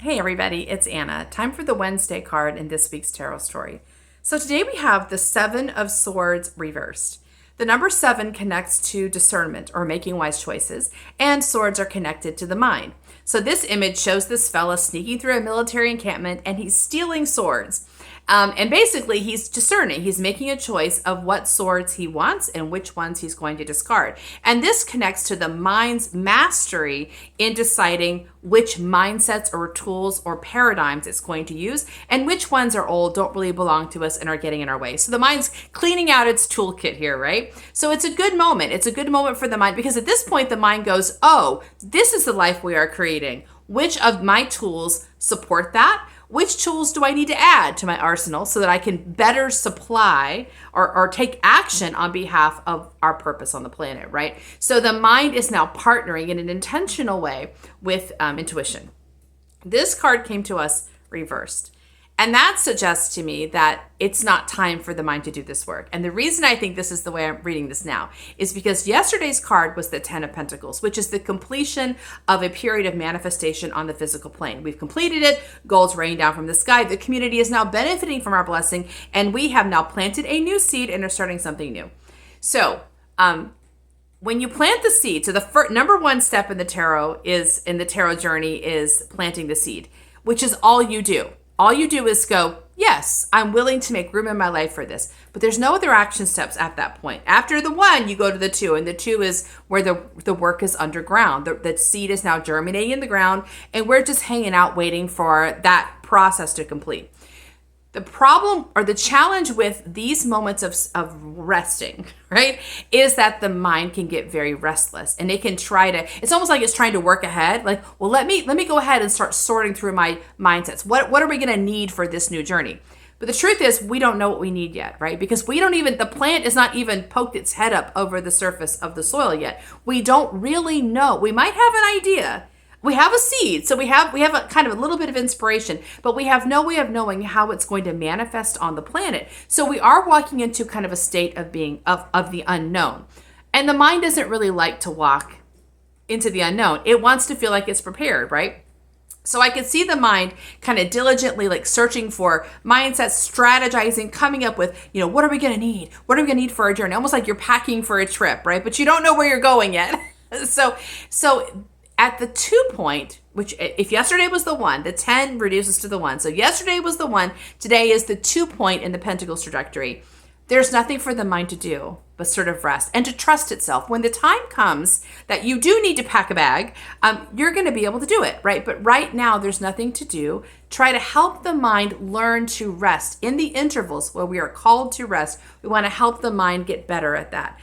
Hey everybody, it's Anna. Time for the Wednesday card in this week's tarot story. So today we have the Seven of Swords reversed. The number 7 connects to discernment or making wise choices, and swords are connected to the mind. So this image shows this fella sneaking through a military encampment and he's stealing swords. And basically he's discerning. He's making a choice of what swords he wants and which ones he's going to discard. And this connects to the mind's mastery in deciding which mindsets or tools or paradigms it's going to use and which ones are old, don't really belong to us, and are getting in our way. So the mind's cleaning out its toolkit here, right? So it's a good moment. It's a good moment for the mind because at this point the mind goes, oh, this is the life we are creating. Which of my tools support that? Which tools do I need to add to my arsenal so that I can better supply or take action on behalf of our purpose on the planet, right? So the mind is now partnering in an intentional way with intuition. This card came to us reversed. And that suggests to me that it's not time for the mind to do this work. And the reason I think this is the way I'm reading this now is because yesterday's card was the 10 of Pentacles, which is the completion of a period of manifestation on the physical plane. We've completed it. Gold's raining down from the sky. The community is now benefiting from our blessing, and we have now planted a new seed and are starting something new. So, when you plant the seed, so the number one step in the tarot journey is planting the seed, which is all you do. All you do is go, yes, I'm willing to make room in my life for this. But there's no other action steps at that point. After the 1, you go to the 2, and the 2 is where the work is underground. The seed is now germinating in the ground, and we're just hanging out waiting for that process to complete. The problem or the challenge with these moments of resting, right, is that the mind can get very restless and it can it's almost like it's trying to work ahead. Like, well, let me go ahead and start sorting through my mindsets. What are we going to need for this new journey? But the truth is we don't know what we need yet, right? Because the plant is not even poked its head up over the surface of the soil yet. We don't really know. We might have an idea. We have a seed, so we have a kind of a little bit of inspiration, but we have no way of knowing how it's going to manifest on the planet. So we are walking into kind of a state of being of the unknown. And the mind doesn't really like to walk into the unknown. It wants to feel like it's prepared, right? So I can see the mind kind of diligently like searching for mindsets, strategizing, coming up with, what are we going to need? What are we going to need for our journey? Almost like you're packing for a trip, right? But you don't know where you're going yet. So at the 2 point, which if yesterday was the 1, the 10 reduces to the 1. So yesterday was the 1, today is the 2 point in the Pentacles trajectory. There's nothing for the mind to do but sort of rest and to trust itself. When the time comes that you do need to pack a bag, you're going to be able to do it, right? But right now, there's nothing to do. Try to help the mind learn to rest. In the intervals where we are called to rest, we want to help the mind get better at that.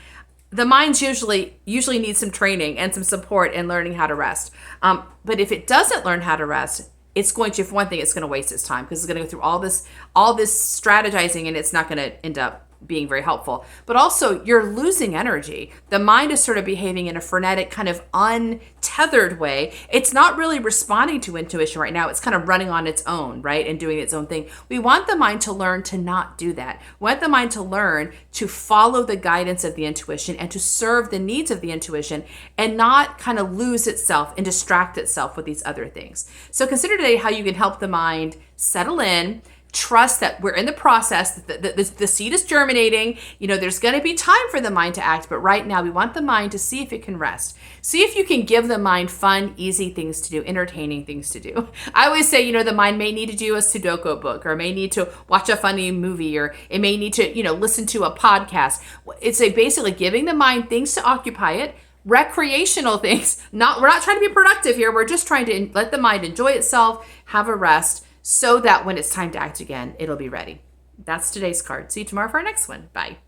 The mind usually needs some training and some support in learning how to rest. But if it doesn't learn how to rest, it's going to, for one thing, it's going to waste its time because it's going to go through all this strategizing, and it's not going to end up being very helpful. But also, you're losing energy. The mind is sort of behaving in a frenetic, kind of untethered way. It's not really responding to intuition right now. It's kind of running on its own, right? And doing its own thing. We want the mind to learn to not do that. We want the mind to learn to follow the guidance of the intuition and to serve the needs of the intuition and not kind of lose itself and distract itself with these other things. So consider today how you can help the mind settle in, trust that we're in the process, the seed is germinating. There's going to be time for the mind to act, but right now we want the mind to see if it can rest. See if you can give the mind fun, easy things to do, entertaining things to do. I always say, the mind may need to do a Sudoku book, or may need to watch a funny movie, or it may need to, listen to a podcast. It's basically giving the mind things to occupy it, recreational things. We're not trying to be productive here. We're just trying to let the mind enjoy itself, have a rest, so that when it's time to act again, it'll be ready. That's today's card. See you tomorrow for our next one. Bye.